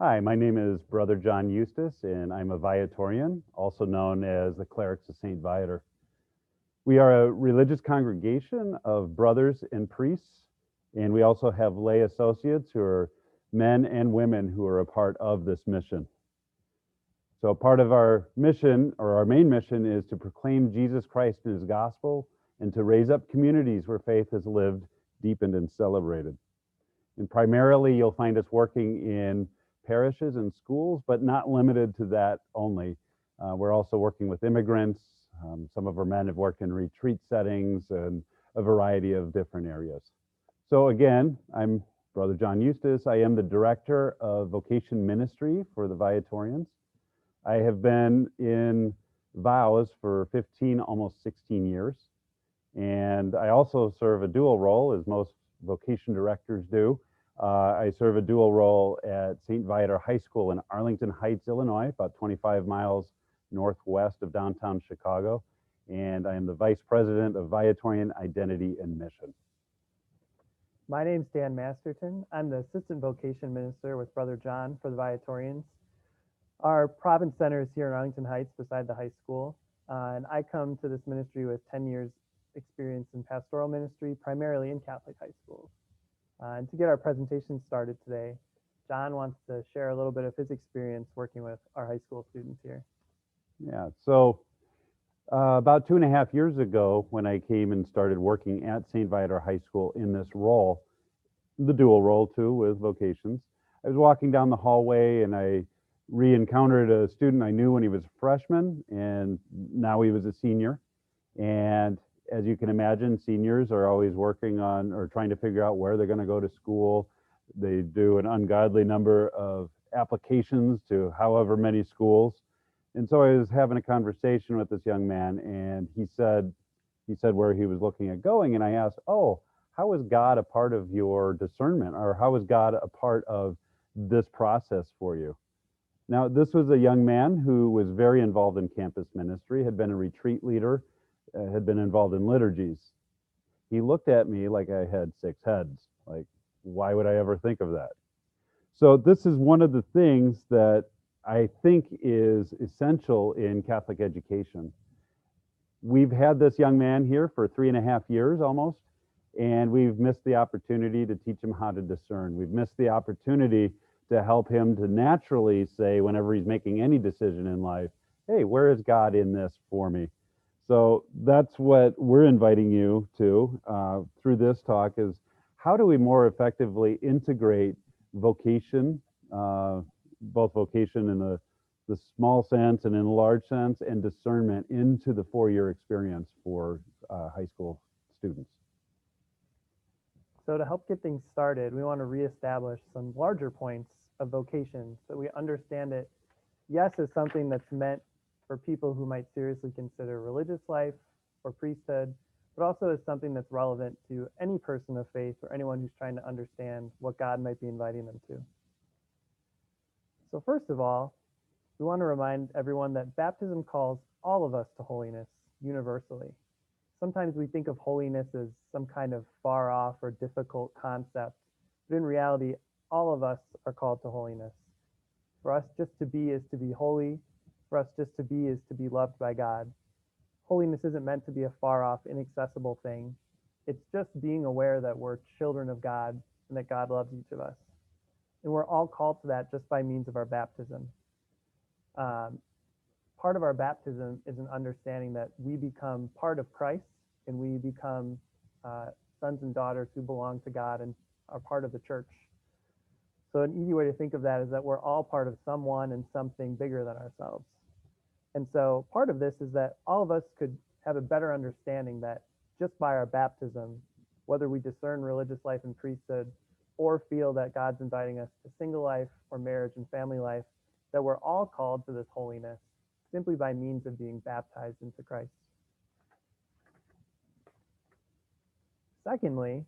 Hi, my name is Brother John Eustace, and I'm a Viatorian, also known as the Clerics of St. Viator. We are a religious congregation of brothers and priests, and we also have lay associates who are men and women who are a part of this mission. So, part of our mission, or our main mission, is to proclaim Jesus Christ and his gospel and to raise up communities where faith is lived, deepened, and celebrated. And primarily, you'll find us working in parishes and schools, but not limited to that only. We're also working with immigrants. Some of our men have worked in retreat settings and a variety of different areas. So again, I'm Brother John Eustace. I am the director of Vocation Ministry for the Viatorians. I have been in vows for 15, almost 16 years. And I also serve a dual role, as most vocation directors do. I serve a dual role at St. Viator High School in Arlington Heights, Illinois, about 25 miles northwest of downtown Chicago. And I am the vice president of Viatorian Identity and Mission. My name's Dan Masterton. I'm the assistant vocation minister with Brother John for the Viatorians. Our province center is here in Arlington Heights beside the high school. And I come to this ministry with 10 years experience in pastoral ministry, primarily in Catholic high schools. And to get our presentation started today, John wants to share a little bit of his experience working with our high school students here. Yeah, so about 2.5 years ago, when I came and started working at St. Viator High School in this role, the dual role too with vocations, I was walking down the hallway and I re-encountered a student I knew when he was a freshman, and now he was a senior. And as you can imagine, seniors are always working on or trying to figure out where they're going to go to school. They do an ungodly number of applications to however many schools. And so I was having a conversation with this young man, and he said where he was looking at going, and I asked, "Oh, how is God a part of your discernment, or how is God a part of this process for you?" Now, this was a young man who was very involved in campus ministry, had been a retreat leader, had been involved in liturgies. He looked at me like I had 6 heads. Like, why would I ever think of that? So this is one of the things that I think is essential in Catholic education. We've had this young man here for 3.5 years almost, and we've missed the opportunity to teach him how to discern. We've missed the opportunity to help him to naturally say, whenever he's making any decision in life, hey, where is God in this for me? So that's what we're inviting you to through this talk is how do we more effectively integrate vocation, both vocation in the small sense and in the large sense, and discernment into the 4-year experience for high school students. So to help get things started, we want to reestablish some larger points of vocation so we understand it, yes, as something that's meant for people who might seriously consider religious life or priesthood, but also as something that's relevant to any person of faith or anyone who's trying to understand what God might be inviting them to. So first of all, we want to remind everyone that baptism calls all of us to holiness universally. Sometimes we think of holiness as some kind of far off or difficult concept, but in reality, all of us are called to holiness. For us just to be is to be holy. For us just to be is to be loved by God. Holiness isn't meant to be a far off, inaccessible thing. It's just being aware that we're children of God and that God loves each of us. And we're all called to that just by means of our baptism. Part of our baptism is an understanding that we become part of Christ and we become sons and daughters who belong to God and are part of the church. So an easy way to think of that is that we're all part of someone and something bigger than ourselves. And so part of this is that all of us could have a better understanding that just by our baptism, whether we discern religious life and priesthood or feel that God's inviting us to single life or marriage and family life, that we're all called to this holiness simply by means of being baptized into Christ. Secondly,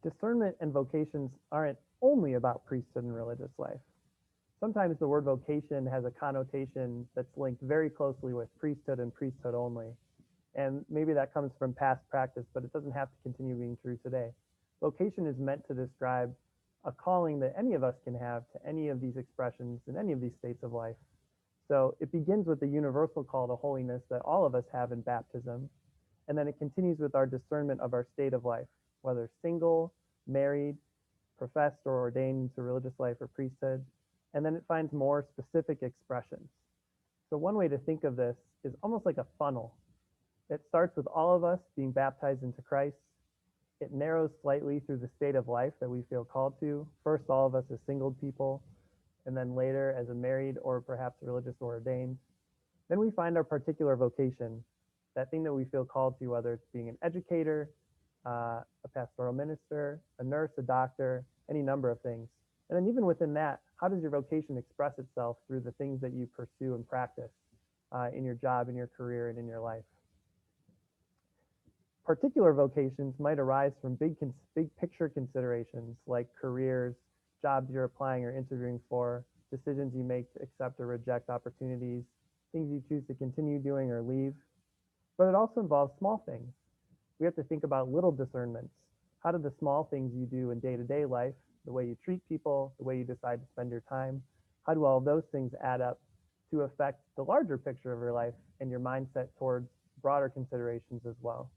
discernment and vocations aren't only about priesthood and religious life. Sometimes the word vocation has a connotation that's linked very closely with priesthood and priesthood only. And maybe that comes from past practice, but it doesn't have to continue being true today. Vocation is meant to describe a calling that any of us can have to any of these expressions in any of these states of life. So it begins with the universal call to holiness that all of us have in baptism, and then it continues with our discernment of our state of life, whether single, married, professed or ordained to religious life or priesthood, and then it finds more specific expressions. So one way to think of this is almost like a funnel. It starts with all of us being baptized into Christ. It narrows slightly through the state of life that we feel called to. First, all of us as single people, and then later as a married or perhaps religious or ordained. Then we find our particular vocation, that thing that we feel called to, whether it's being an educator, a pastoral minister, a nurse, a doctor, any number of things. And then even within that, how does your vocation express itself through the things that you pursue and practice in your job, in your career, and in your life? Particular vocations might arise from big picture considerations like careers, jobs you're applying or interviewing for, decisions you make to accept or reject opportunities, things you choose to continue doing or leave. But it also involves small things. We have to think about little discernments. How do the small things you do in day-to-day life, the way you treat people, the way you decide to spend your time, how do all of those things add up to affect the larger picture of your life and your mindset towards broader considerations as well?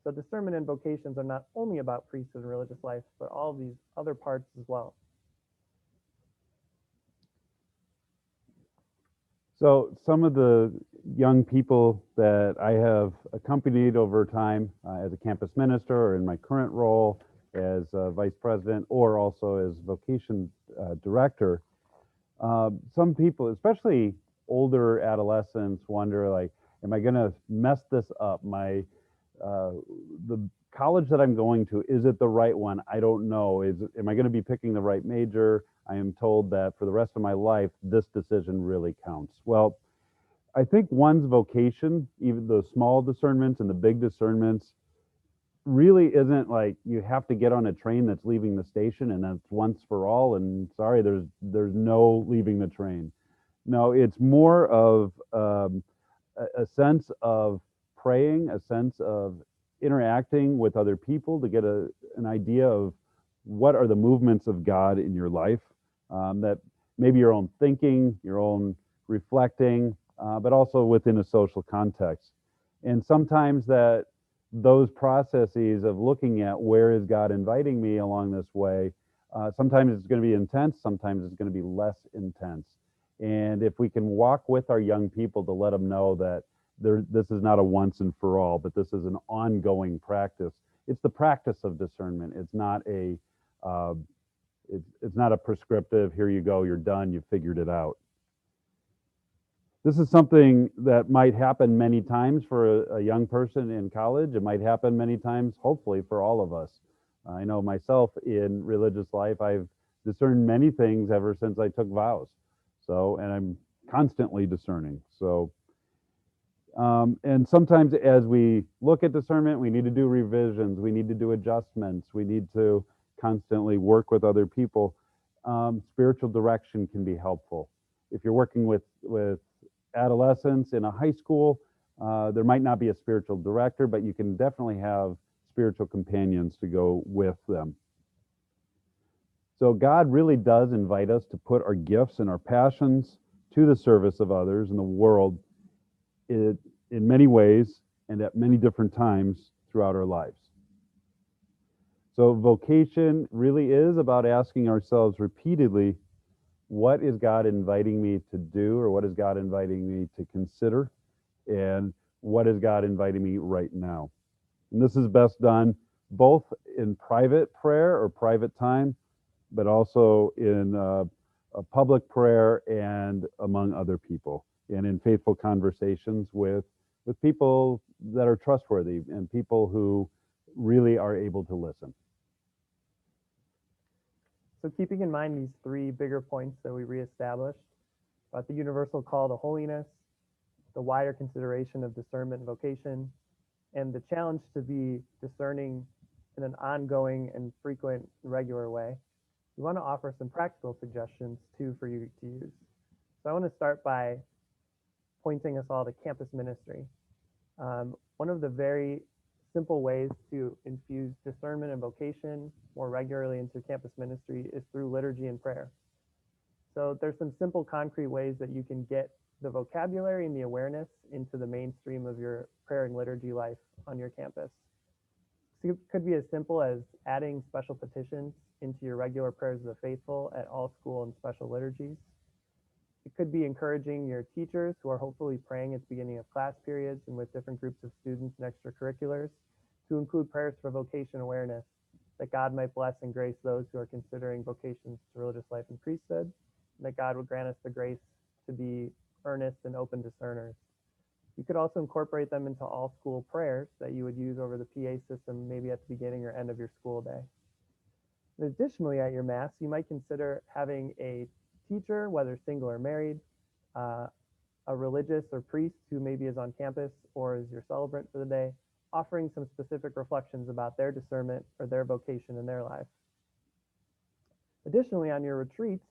So discernment and vocations are not only about priesthood and religious life, but all of these other parts as well. So some of the young people that I have accompanied over time as a campus minister or in my current role as vice president or also as vocation director, some people, especially older adolescents, wonder like, am I going to mess this up? The college that I'm going to, is it the right one? I don't know. Am I going to be picking the right major? I am told that for the rest of my life, this decision really counts. Well, I think one's vocation, even the small discernments and the big discernments, really isn't like you have to get on a train that's leaving the station and that's once for all. And sorry, there's no leaving the train. No, it's more of a sense of praying, a sense of interacting with other people to get an idea of what are the movements of God in your life, that maybe your own thinking, your own reflecting, but also within a social context. And sometimes those processes of looking at where is God inviting me along this way, sometimes it's going to be intense, sometimes it's going to be less intense. And if we can walk with our young people to let them know that this is not a once and for all, but this is an ongoing practice. It's the practice of discernment. It's not it's not a prescriptive, here you go, you're done, you figured it out. This is something that might happen many times for a young person in college. It might happen many times, hopefully, for all of us. I know myself in religious life, I've discerned many things ever since I took vows. So, and I'm constantly discerning. So, and sometimes as we look at discernment, we need to do revisions, we need to do adjustments, we need to constantly work with other people. Spiritual direction can be helpful. If you're working with adolescents in a high school, there might not be a spiritual director, but you can definitely have spiritual companions to go with them. So God really does invite us to put our gifts and our passions to the service of others in the world in many ways and at many different times throughout our lives. So vocation really is about asking ourselves repeatedly, what is God inviting me to do, or what is God inviting me to consider, and what is God inviting me right now? And this is best done both in private prayer or private time, but also in a public prayer and among other people, and in faithful conversations with people that are trustworthy and people who really are able to listen. So keeping in mind these three bigger points that we reestablished about the universal call to holiness, the wider consideration of discernment and vocation, and the challenge to be discerning in an ongoing and frequent, regular way, we want to offer some practical suggestions too for you to use. So I want to start by pointing us all to campus ministry. One of the very simple ways to infuse discernment and vocation more regularly into your campus ministry is through liturgy and prayer. So there's some simple concrete ways that you can get the vocabulary and the awareness into the mainstream of your prayer and liturgy life on your campus. So it could be as simple as adding special petitions into your regular prayers of the faithful at all school and special liturgies. It could be encouraging your teachers who are hopefully praying at the beginning of class periods and with different groups of students and extracurriculars to include prayers for vocation awareness, that God might bless and grace those who are considering vocations to religious life and priesthood, and that God would grant us the grace to be earnest and open discerners. You could also incorporate them into all school prayers that you would use over the PA system, maybe at the beginning or end of your school day. And additionally, at your Mass, you might consider having a teacher, whether single or married, a religious or priest who maybe is on campus or is your celebrant for the day, offering some specific reflections about their discernment or their vocation in their life. Additionally, on your retreats,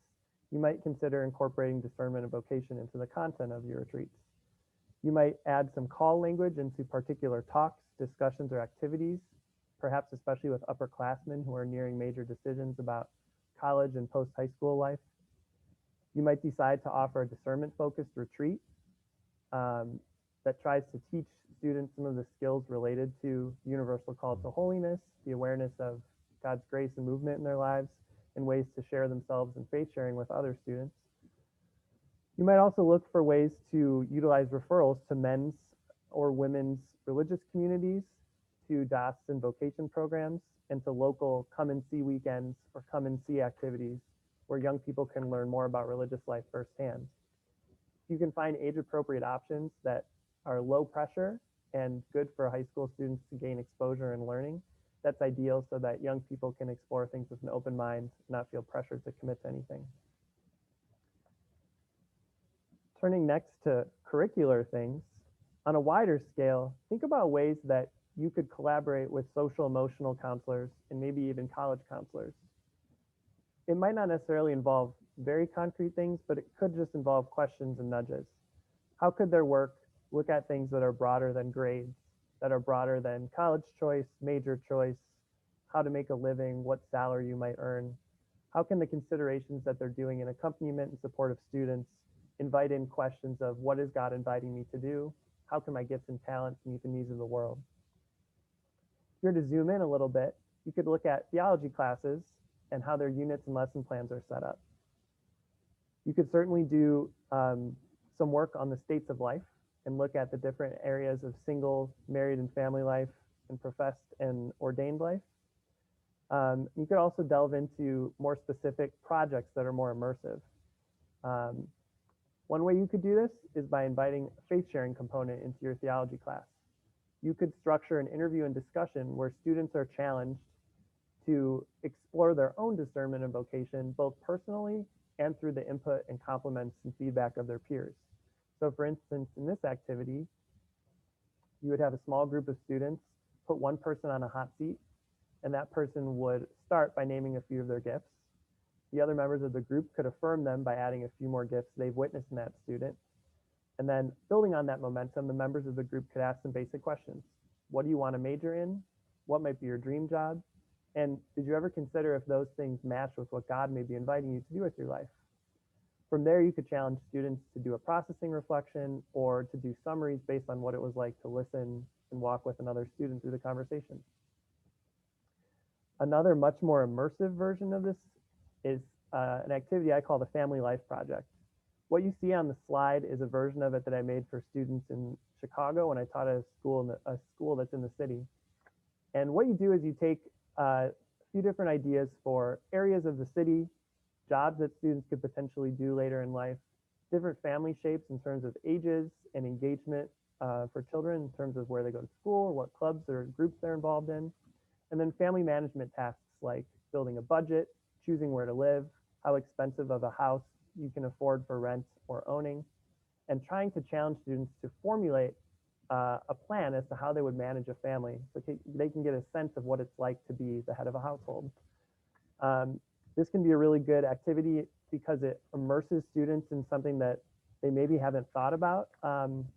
you might consider incorporating discernment and vocation into the content of your retreats. You might add some call language into particular talks, discussions, or activities, perhaps especially with upperclassmen who are nearing major decisions about college and post-high school life. You might decide to offer a discernment-focused retreat that tries to teach students some of the skills related to the universal call to holiness, the awareness of God's grace and movement in their lives, and ways to share themselves in faith sharing with other students. You might also look for ways to utilize referrals to men's or women's religious communities, to DOS and vocation programs, and to local come and see weekends or come and see activities where young people can learn more about religious life firsthand. You can find age-appropriate options that are low pressure and good for high school students to gain exposure and learning. That's ideal so that young people can explore things with an open mind, not feel pressured to commit to anything. Turning next to curricular things, on a wider scale, think about ways that you could collaborate with social emotional counselors and maybe even college counselors. It might not necessarily involve very concrete things, but it could just involve questions and nudges. How could their work look at things that are broader than grades, that are broader than college choice, major choice, how to make a living, what salary you might earn? How can the considerations that they're doing in accompaniment and support of students invite in questions of what is God inviting me to do? How can my gifts and talents meet the needs of the world? If you're to zoom in a little bit, you could look at theology classes and how their units and lesson plans are set up. You could certainly do some work on the states of life and look at the different areas of single, married, and family life, and professed and ordained life. You could also delve into more specific projects that are more immersive. One way you could do this is by inviting a faith sharing component into your theology class. You could structure an interview and discussion where students are challenged to explore their own discernment and vocation, both personally and through the input and compliments and feedback of their peers. So for instance, in this activity, you would have a small group of students put one person on a hot seat, and that person would start by naming a few of their gifts. The other members of the group could affirm them by adding a few more gifts they've witnessed in that student. And then building on that momentum, the members of the group could ask some basic questions. What do you want to major in? What might be your dream job? And did you ever consider if those things match with what God may be inviting you to do with your life? From there, you could challenge students to do a processing reflection or to do summaries based on what it was like to listen and walk with another student through the conversation. Another much more immersive version of this is an activity I call the Family Life Project. What you see on the slide is a version of it that I made for students in Chicago when I taught at a school that's in the city. And what you do is you take a few different ideas for areas of the city, jobs that students could potentially do later in life, different family shapes in terms of ages and engagement for children in terms of where they go to school, what clubs or groups they're involved in, and then family management tasks like building a budget, choosing where to live, how expensive of a house you can afford for rent or owning, and trying to challenge students to formulate a plan as to how they would manage a family so they can get a sense of what it's like to be the head of a household. This can be a really good activity because it immerses students in something that they maybe haven't thought about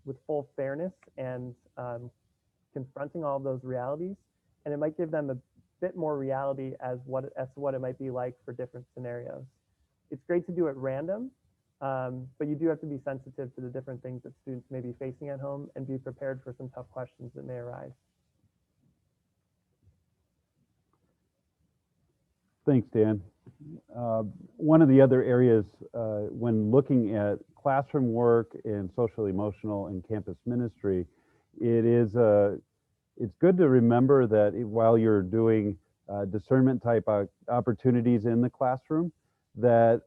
with full fairness and confronting all of those realities, and it might give them a bit more reality as to what it might be like for different scenarios. It's great to do it random, but you do have to be sensitive to the different things that students may be facing at home and be prepared for some tough questions that may arise. Thanks, Dan. One of the other areas when looking at classroom work and social, emotional, and campus ministry, it's good to remember that while you're doing discernment type opportunities in the classroom, that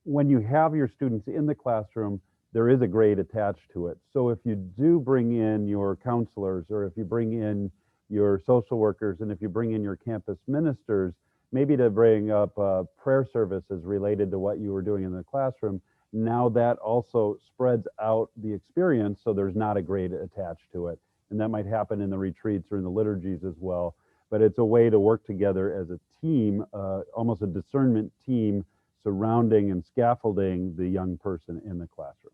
when you have your students in the classroom, there is a grade attached to it. So if you do bring in your counselors, or if you bring in your social workers, and if you bring in your campus ministers, maybe to bring up prayer services related to what you were doing in the classroom, now that also spreads out the experience, so there's not a grade attached to it. And that might happen in the retreats or in the liturgies as well. But it's a way to work together as a team, almost a discernment team, surrounding and scaffolding the young person in the classroom.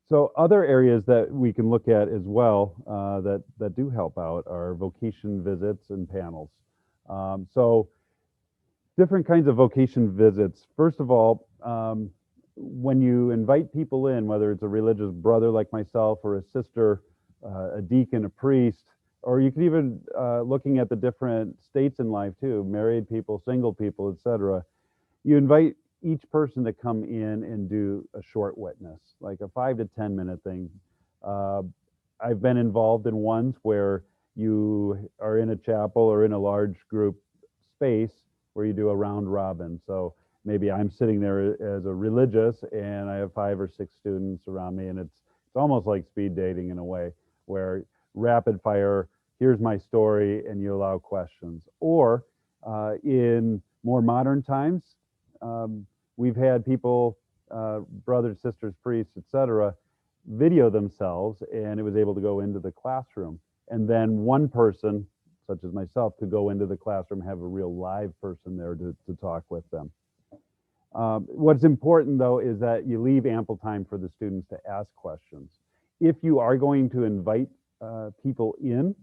So other areas that we can look at as well that do help out are vocation visits and panels. So different kinds of vocation visits. First of all, when you invite people in, whether it's a religious brother like myself or a sister, a deacon, a priest, or you could even looking at the different states in life too, married people, single people, etc. You invite each person to come in and do a short witness, like a 5 to 10 minute thing. I've been involved in ones where you are in a chapel or in a large group space where you do a round robin. So maybe I'm sitting there as a religious and I have 5 or 6 students around me, and it's almost like speed dating in a way, where rapid fire, here's my story, and you allow questions. Or in more modern times, we've had people, brothers, sisters, priests, etc., video themselves, and it was able to go into the classroom. And then one person, such as myself, could go into the classroom, have a real live person there to talk with them. What's important, though, is that you leave ample time for the students to ask questions. If you are going to invite people in,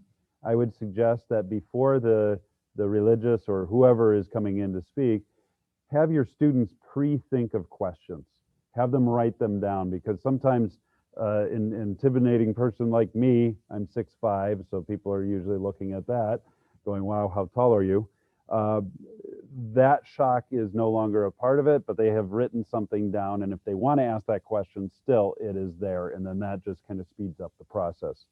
I would suggest that before the religious or whoever is coming in to speak, have your students pre-think of questions. Have them write them down, because sometimes an intimidating person like me, I'm 6'5", so people are usually looking at that, going, wow, how tall are you? That shock is no longer a part of it, but they have written something down, and if they want to ask that question, still it is there, and then that just kind of speeds up the process.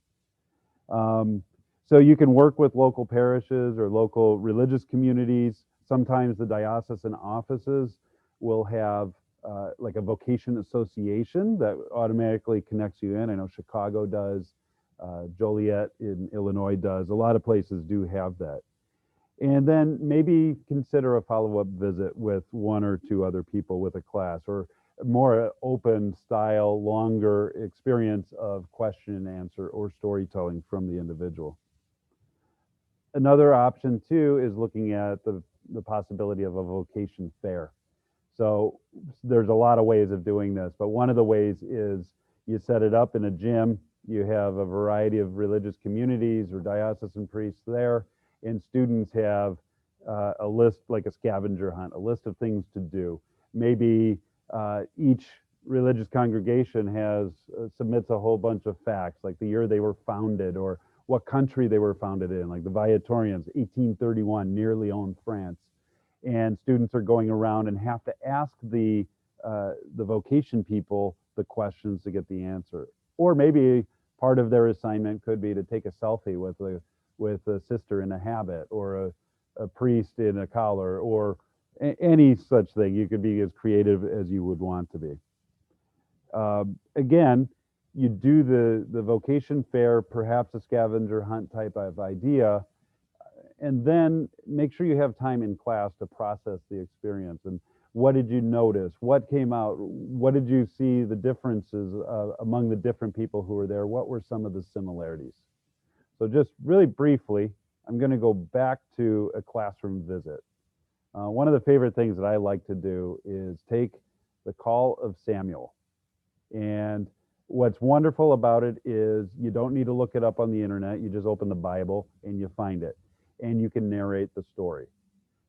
So you can work with local parishes or local religious communities. Sometimes the diocesan offices will have like a vocation association that automatically connects you in. I know Chicago does, Joliet in Illinois does. A lot of places do have that. And then maybe consider a follow-up visit with 1 or 2 other people with a class, or more open style, longer experience of question and answer or storytelling from the individual. Another option too is looking at the possibility of a vocation fair. So there's a lot of ways of doing this, but one of the ways is you set it up in a gym. You have a variety of religious communities or diocesan priests there, and students have a list, like a scavenger hunt, a list of things to do. Maybe each religious congregation submits a whole bunch of facts, like the year they were founded or what country they were founded in, like the Viatorians, 1831, near Lyon, France. And students are going around and have to ask the vocation people the questions to get the answer. Or maybe part of their assignment could be to take a selfie with a sister in a habit, or a priest in a collar, or any such thing. You could be as creative as you would want to be. Again, you do the vocation fair, perhaps a scavenger hunt type of idea, and then make sure you have time in class to process the experience. And what did you notice? What came out? What did you see the differences among the different people who were there? What were some of the similarities? So just really briefly, I'm going to go back to a classroom visit. One of the favorite things that I like to do is take the call of Samuel. And What's wonderful about it is you don't need to look it up on the internet. You just open the Bible and you find it, and you can narrate the story.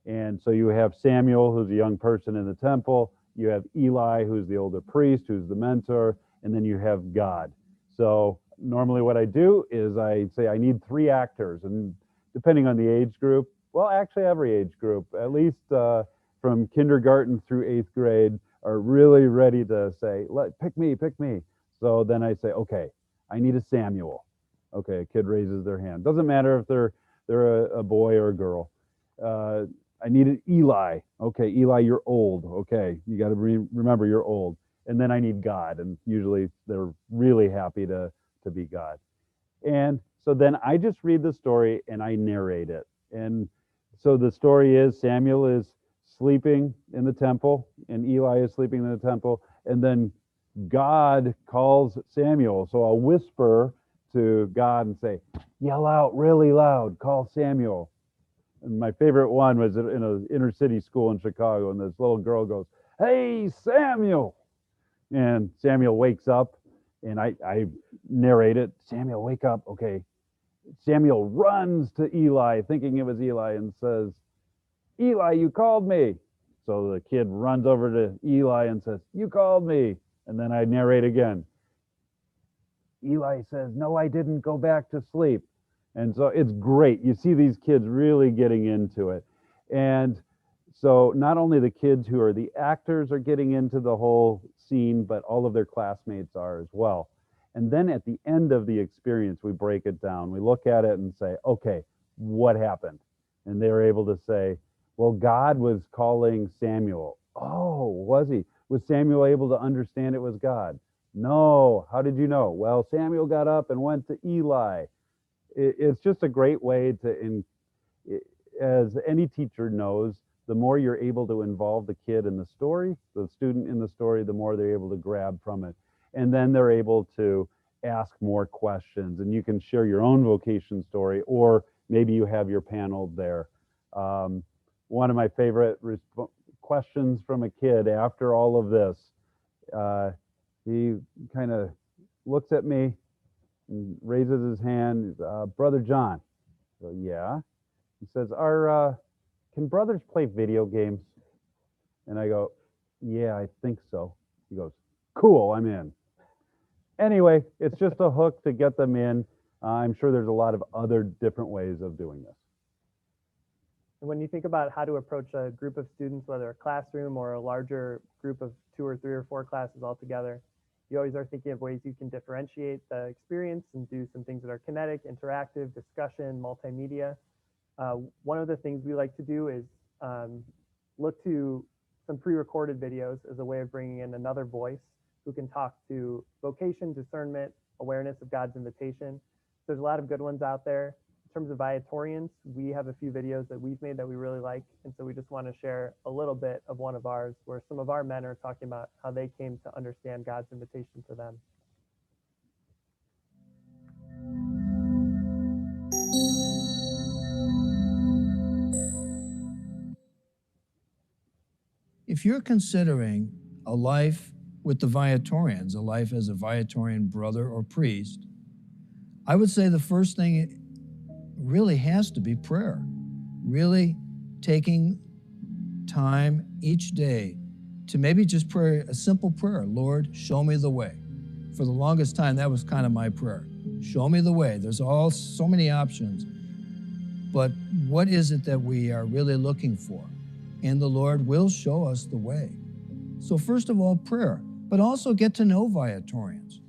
And so you have Samuel, who's a young person in the temple. You have Eli, who's the older priest, who's the mentor, and then you have God. So normally what I do is I say I need 3 actors, and depending on the age group, well, actually every age group, at least from kindergarten through 8th grade, are really ready to say, pick me, pick me. So then I say, okay, I need a Samuel. Okay, a kid raises their hand. Doesn't matter if they're a boy or a girl. I need an Eli. Okay, Eli, you're old. Okay, you got to remember you're old. And then I need God, and usually they're really happy to be God. And so then I just read the story and I narrate it. And so the story is Samuel is sleeping in the temple, and Eli is sleeping in the temple, and then God calls Samuel. So I'll whisper to God and say, yell out really loud, call Samuel. And my favorite one was in an inner city school in Chicago, and this little girl goes, "Hey, Samuel!" And Samuel wakes up, and I narrate it. Samuel, wake up. Okay. Samuel runs to Eli, thinking it was Eli, and says, "Eli, you called me." So the kid runs over to Eli and says, "You called me." And then I narrate again. Eli says, "No, I didn't. Go back to sleep." And so it's great. You see these kids really getting into it. And so not only the kids who are the actors are getting into the whole scene, but all of their classmates are as well. And then at the end of the experience, we break it down. We look at it and say, okay, what happened? And they're able to say, well, God was calling Samuel. Oh, was he? Was Samuel able to understand it was God? No. How did you know? Well, Samuel got up and went to Eli. It's just a great way to, as any teacher knows, the more you're able to involve the kid in the story, the student in the story, the more they're able to grab from it. And then they're able to ask more questions, and you can share your own vocation story, or maybe you have your panel there. One of my favorite questions from a kid after all of this, he kind of looks at me and raises his hand. Brother John. So, yeah. He says, can brothers play video games? And I go, yeah, I think so. He goes, cool, I'm in. Anyway, it's just a hook to get them in. I'm sure there's a lot of other different ways of doing this. And when you think about how to approach a group of students, whether a classroom or a larger group of 2 or 3 or 4 classes all together, you always are thinking of ways you can differentiate the experience and do some things that are kinetic, interactive, discussion, multimedia. One of the things we like to do is look to some pre-recorded videos as a way of bringing in another voice who can talk to vocation, discernment, awareness of God's invitation. There's a lot of good ones out there. In terms of Viatorians, we have a few videos that we've made that we really like, and so we just want to share a little bit of one of ours where some of our men are talking about how they came to understand God's invitation for them. If you're considering a life with the Viatorians, a life as a Viatorian brother or priest, I would say the first thing really has to be prayer. Really taking time each day to maybe just pray a simple prayer. Lord, show me the way. For the longest time, that was kind of my prayer. Show me the way. There's so many options. But what is it that we are really looking for? And the Lord will show us the way. So first of all, prayer, but also get to know Viatorians.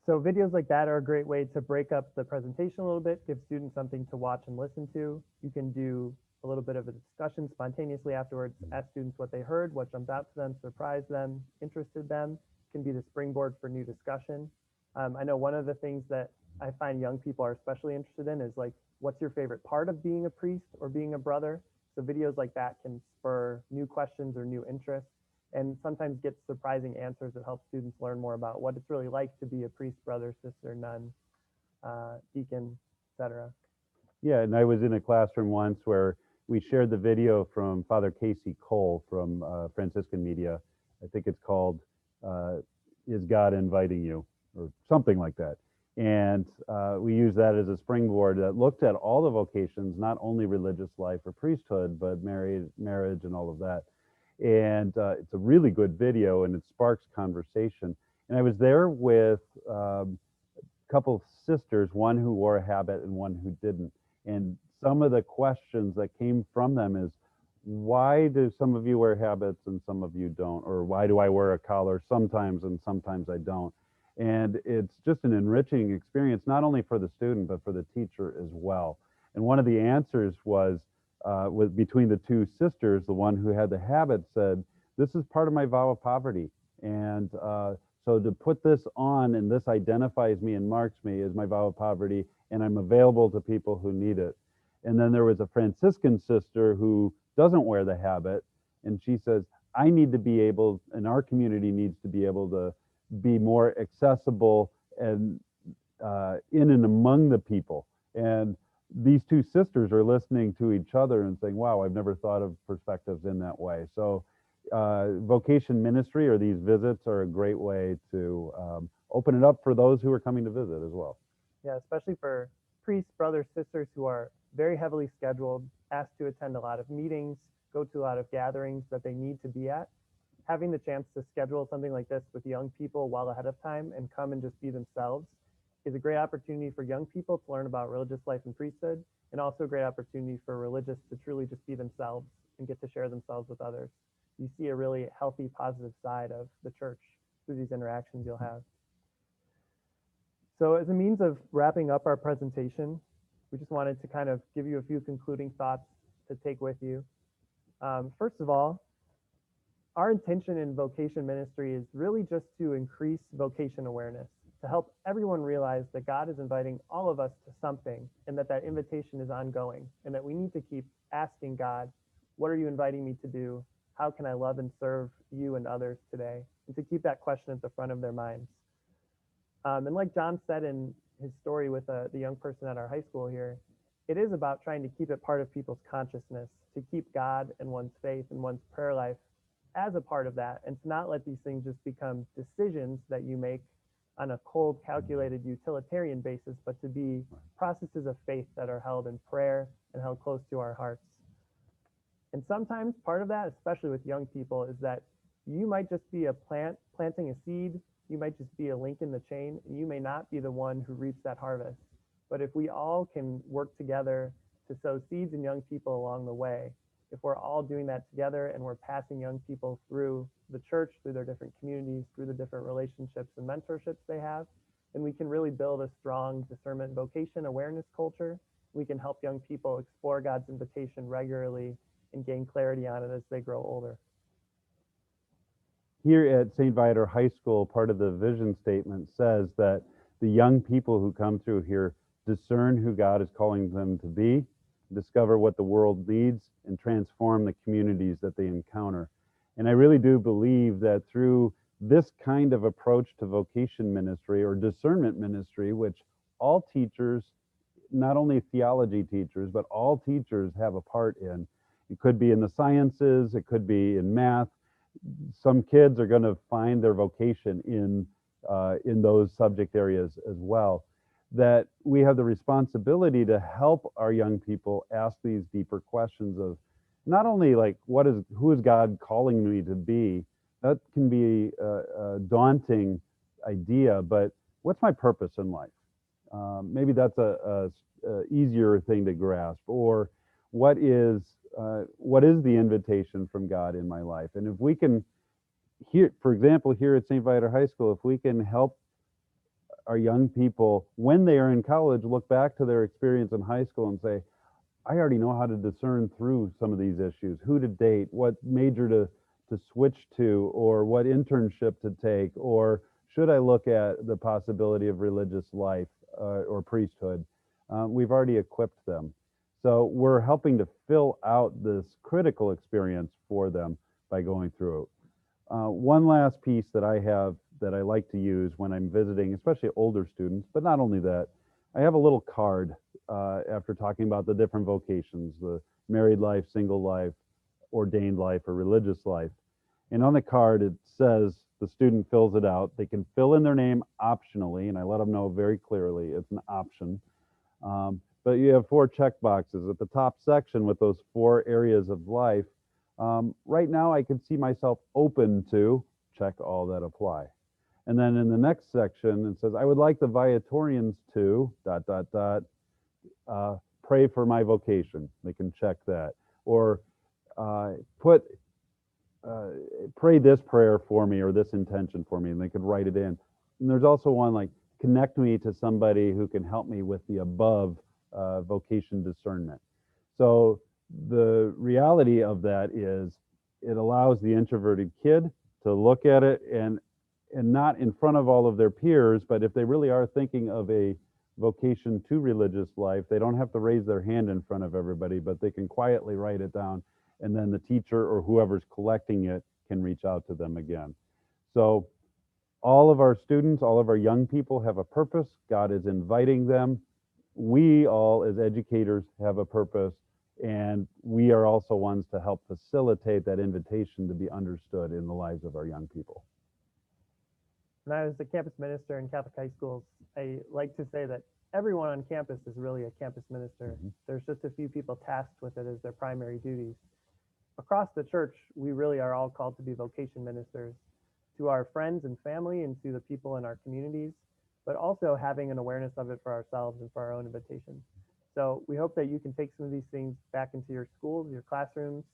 So videos like that are a great way to break up the presentation a little bit, give students something to watch and listen to. You can do a little bit of a discussion spontaneously afterwards, ask students what they heard, what jumped out to them, surprised them, interested them. It can be the springboard for new discussion. I know one of the things that I find young people are especially interested in is like, what's your favorite part of being a priest or being a brother? So videos like that can spur new questions or new interests, and sometimes get surprising answers that help students learn more about what it's really like to be a priest, brother, sister, nun, deacon, etc. Yeah, and I was in a classroom once where we shared the video from Father Casey Cole from Franciscan Media, I think it's called Is God Inviting You? Or something like that. And we used that as a springboard that looked at all the vocations, not only religious life or priesthood, but marriage and all of that. And it's a really good video, and it sparks conversation. And I was there with a couple of sisters, one who wore a habit and one who didn't. And some of the questions that came from them is, why do some of you wear habits and some of you don't? Or why do I wear a collar sometimes and sometimes I don't? And it's just an enriching experience, not only for the student, but for the teacher as well. And one of the answers was between the two sisters, the one who had the habit said, this is part of my vow of poverty. And so to put this on, and this identifies me and marks me as my vow of poverty, and I'm available to people who need it. And then there was a Franciscan sister who doesn't wear the habit, and she says, I need to be able, and our community needs to be able to be more accessible and in and among the people. And these two sisters are listening to each other and saying, wow, I've never thought of perspectives in that way. So vocation ministry, or these visits, are a great way to open it up for those who are coming to visit as well. Yeah, especially for priests, brothers, sisters who are very heavily scheduled, asked to attend a lot of meetings, go to a lot of gatherings that they need to be at. Having the chance to schedule something like this with young people well ahead of time and come and just be themselves is a great opportunity for young people to learn about religious life and priesthood, and also a great opportunity for religious to truly just be themselves and get to share themselves with others. You see a really healthy, positive side of the church through these interactions you'll have. So as a means of wrapping up our presentation, we just wanted to kind of give you a few concluding thoughts to take with you. First of all, our intention in vocation ministry is really just to increase vocation awareness, to help everyone realize that God is inviting all of us to something, and that that invitation is ongoing, and that we need to keep asking God, what are you inviting me to do? How can I love and serve you and others today? And to keep that question at the front of their minds. And like John said in his story with the young person at our high school here, it is about trying to keep it part of people's consciousness, to keep God and one's faith and one's prayer life as a part of that, and to not let these things just become decisions that you make on a cold, calculated, utilitarian basis, but to be processes of faith that are held in prayer and held close to our hearts. And sometimes part of that, especially with young people, is that you might just be a planting a seed, you might just be a link in the chain, and you may not be the one who reaps that harvest. But if we all can work together to sow seeds in young people along the way, if we're all doing that together and we're passing young people through the church, through their different communities, through the different relationships and mentorships they have, then we can really build a strong discernment vocation awareness culture. We can help young people explore God's invitation regularly and gain clarity on it as they grow older. Here at St. Viator High School, part of the vision statement says that the young people who come through here discern who God is calling them to be, discover what the world needs, and transform the communities that they encounter. And I really do believe that through this kind of approach to vocation ministry or discernment ministry, which all teachers, not only theology teachers, but all teachers have a part in. It could be in the sciences, it could be in math. Some kids are going to find their vocation in those subject areas as well. That we have the responsibility to help our young people ask these deeper questions of not only like who is God calling me to be. That can be a daunting idea, but what's my purpose in life? Maybe that's a easier thing to grasp. Or what is the invitation from God in my life? And if we can, here, for example, here at St. Viator High School, if we can help our young people, when they are in college, look back to their experience in high school and say, I already know how to discern through some of these issues, who to date, what major to switch to, or what internship to take, or should I look at the possibility of religious life or priesthood? We've already equipped them. So we're helping to fill out this critical experience for them by going through it. One last piece that I have that I like to use when I'm visiting, especially older students, but not only that, I have a little card after talking about the different vocations, the married life, single life, ordained life, or religious life. And on the card, it says the student fills it out. They can fill in their name optionally, and I let them know very clearly it's an option. But you have 4 check boxes at the top section with those 4 areas of life. Right now, I can see myself open to check all that apply. And then in the next section, it says, I would like the Viatorians to ... pray for my vocation. They can check that. Or pray this prayer for me or this intention for me, and they could write it in. And there's also one like, connect me to somebody who can help me with the above vocation discernment. So the reality of that is it allows the introverted kid to look at it and not in front of all of their peers, but if they really are thinking of a vocation to religious life, they don't have to raise their hand in front of everybody, but they can quietly write it down, and then the teacher or whoever's collecting it can reach out to them again. So all of our students, all of our young people have a purpose. God is inviting them. We all as educators have a purpose, and we are also ones to help facilitate that invitation to be understood in the lives of our young people. When I was the campus minister in Catholic high schools, I like to say that everyone on campus is really a campus minister. There's just a few people tasked with it as their primary duties. Across the church, we really are all called to be vocation ministers to our friends and family and to the people in our communities, but also having an awareness of it for ourselves and for our own invitation. So we hope that you can take some of these things back into your schools, your classrooms,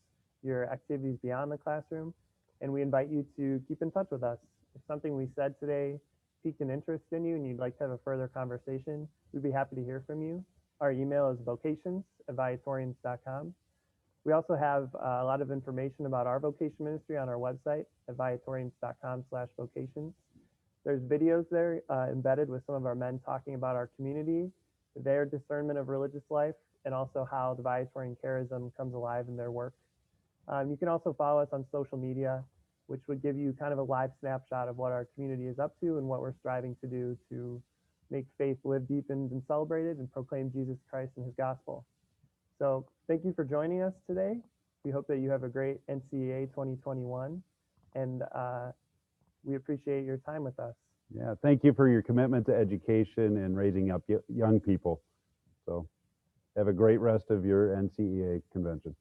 your activities beyond the classroom, and we invite you to keep in touch with us. If something we said today piqued an interest in you and you'd like to have a further conversation, we'd be happy to hear from you. Our email is vocations@viatorians.com. We also have a lot of information about our vocation ministry on our website at viatorians.com/vocations. There's videos there embedded with some of our men talking about our community, their discernment of religious life, and also how the Viatorian charism comes alive in their work. You can also follow us on social media, which would give you kind of a live snapshot of what our community is up to and what we're striving to do to make faith live, deepened, and celebrated and proclaim Jesus Christ and his gospel. So thank you for joining us today. We hope that you have a great NCEA 2021, and we appreciate your time with us. Yeah, thank you for your commitment to education and raising up young people. So have a great rest of your NCEA convention.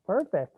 Perfect.